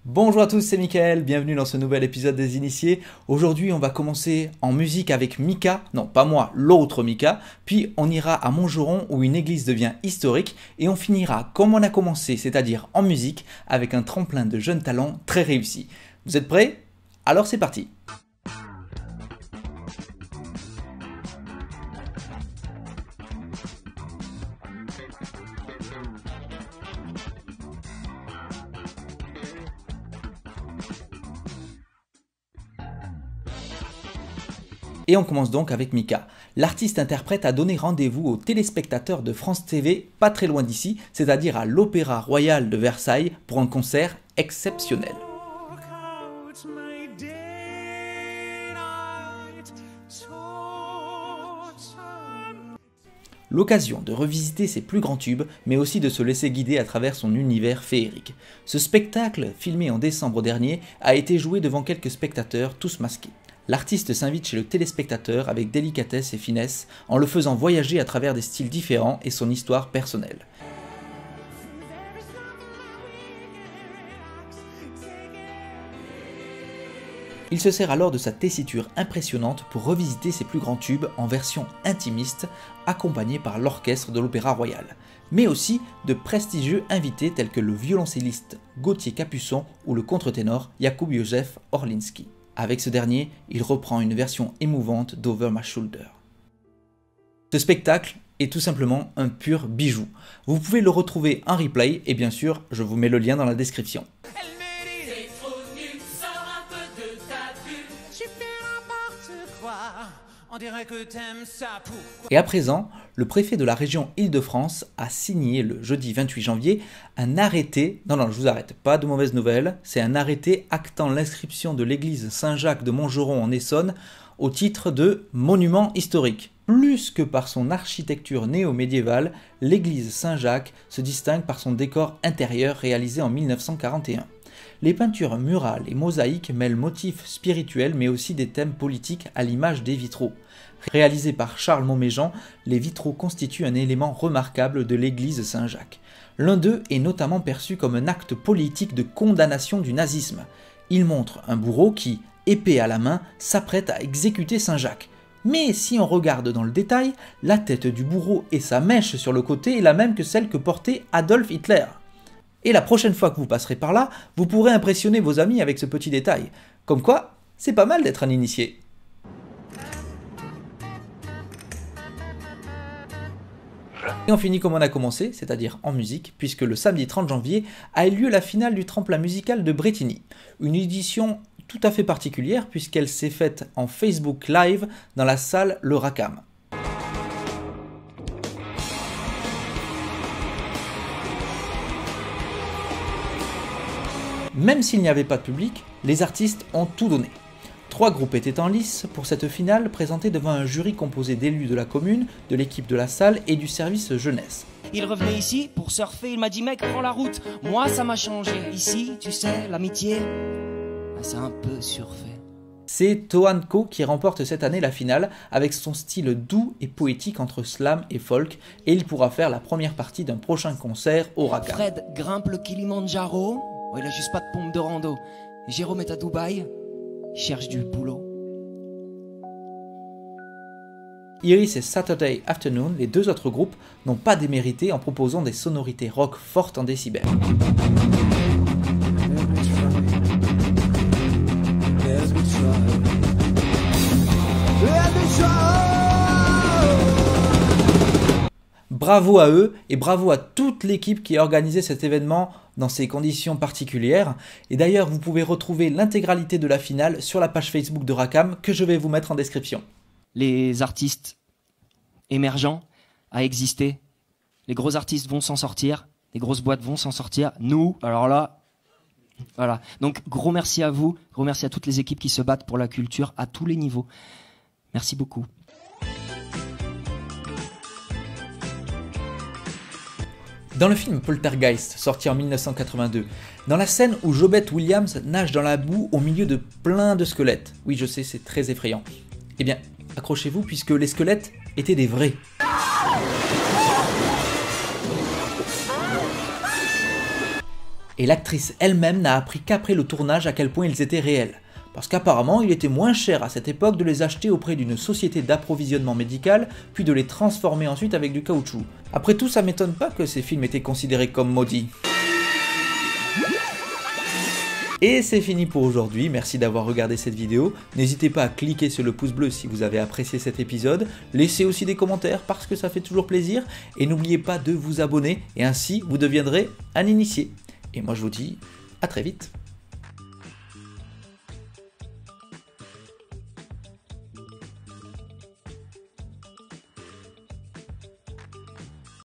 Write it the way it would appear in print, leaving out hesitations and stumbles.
Bonjour à tous, c'est Mickaël, bienvenue dans ce nouvel épisode des Initiés. Aujourd'hui, on va commencer en musique avec Mika, non pas moi, l'autre Mika, puis on ira à Montgeron où une église devient historique et on finira comme on a commencé, c'est-à-dire en musique, avec un tremplin de jeunes talents très réussi. Vous êtes prêts? Alors c'est parti! Et on commence donc avec Mika. L'artiste-interprète a donné rendez-vous aux téléspectateurs de France TV, pas très loin d'ici, c'est-à-dire à l'Opéra Royal de Versailles, pour un concert exceptionnel. L'occasion de revisiter ses plus grands tubes, mais aussi de se laisser guider à travers son univers féerique. Ce spectacle, filmé en décembre dernier, a été joué devant quelques spectateurs, tous masqués. L'artiste s'invite chez le téléspectateur avec délicatesse et finesse, en le faisant voyager à travers des styles différents et son histoire personnelle. Il se sert alors de sa tessiture impressionnante pour revisiter ses plus grands tubes en version intimiste, accompagné par l'orchestre de l'Opéra Royal, mais aussi de prestigieux invités tels que le violoncelliste Gauthier Capuçon ou le contre-ténor Jakub Józef Orliński. Avec ce dernier, il reprend une version émouvante d'Over My Shoulder. Ce spectacle est tout simplement un pur bijou. Vous pouvez le retrouver en replay et bien sûr, je vous mets le lien dans la description. Et à présent, le préfet de la région Île-de-France a signé le jeudi 28 janvier un arrêté, non je vous arrête, pas de mauvaises nouvelles, c'est un arrêté actant l'inscription de l'église Saint-Jacques de Montgeron en Essonne au titre de monument historique. Plus que par son architecture néo-médiévale, l'église Saint-Jacques se distingue par son décor intérieur réalisé en 1941. Les peintures murales et mosaïques mêlent motifs spirituels mais aussi des thèmes politiques à l'image des vitraux. Réalisés par Charles Montméjean, les vitraux constituent un élément remarquable de l'église Saint-Jacques. L'un d'eux est notamment perçu comme un acte politique de condamnation du nazisme. Il montre un bourreau qui, épée à la main, s'apprête à exécuter Saint-Jacques. Mais si on regarde dans le détail, la tête du bourreau et sa mèche sur le côté est la même que celle que portait Adolf Hitler. Et la prochaine fois que vous passerez par là, vous pourrez impressionner vos amis avec ce petit détail. Comme quoi, c'est pas mal d'être un initié. Et on finit comme on a commencé, c'est-à-dire en musique, puisque le samedi 30 janvier a eu lieu la finale du tremplin musical de Bretigny. Une édition tout à fait particulière puisqu'elle s'est faite en Facebook Live dans la salle Le Racam. Même s'il n'y avait pas de public, les artistes ont tout donné. 3 groupes étaient en lice pour cette finale présentée devant un jury composé d'élus de la commune, de l'équipe de la salle et du service jeunesse. Il revenait ici pour surfer, il m'a dit mec prends la route, moi ça m'a changé. Ici, tu sais, l'amitié, c'est un peu surfait. C'est Toan Co qui remporte cette année la finale avec son style doux et poétique entre slam et folk et il pourra faire la première partie d'un prochain concert au Racam. Fred grimpe le Kilimandjaro, oh, il a juste pas de pompe de rando. Jérôme est à Dubaï, il cherche du boulot. Iris et Saturday Afternoon, les deux autres groupes, n'ont pas démérité en proposant des sonorités rock fortes en décibels. Bravo à eux et bravo à toute l'équipe qui a organisé cet événement dans ces conditions particulières. Et d'ailleurs, vous pouvez retrouver l'intégralité de la finale sur la page Facebook de Racam que je vais vous mettre en description. Les artistes émergents à exister, les gros artistes vont s'en sortir, les grosses boîtes vont s'en sortir. Nous, alors là, voilà. Donc gros merci à vous, gros merci à toutes les équipes qui se battent pour la culture à tous les niveaux. Merci beaucoup. Dans le film Poltergeist, sorti en 1982, dans la scène où Jobette Williams nage dans la boue au milieu de plein de squelettes, oui je sais c'est très effrayant, eh bien accrochez-vous puisque les squelettes étaient des vrais. Et l'actrice elle-même n'a appris qu'après le tournage à quel point ils étaient réels. Parce qu'apparemment, il était moins cher à cette époque de les acheter auprès d'une société d'approvisionnement médical, puis de les transformer ensuite avec du caoutchouc. Après tout, ça m'étonne pas que ces films étaient considérés comme maudits. Et c'est fini pour aujourd'hui, merci d'avoir regardé cette vidéo. N'hésitez pas à cliquer sur le pouce bleu si vous avez apprécié cet épisode. Laissez aussi des commentaires parce que ça fait toujours plaisir. Et n'oubliez pas de vous abonner et ainsi vous deviendrez un initié. Et moi je vous dis à très vite.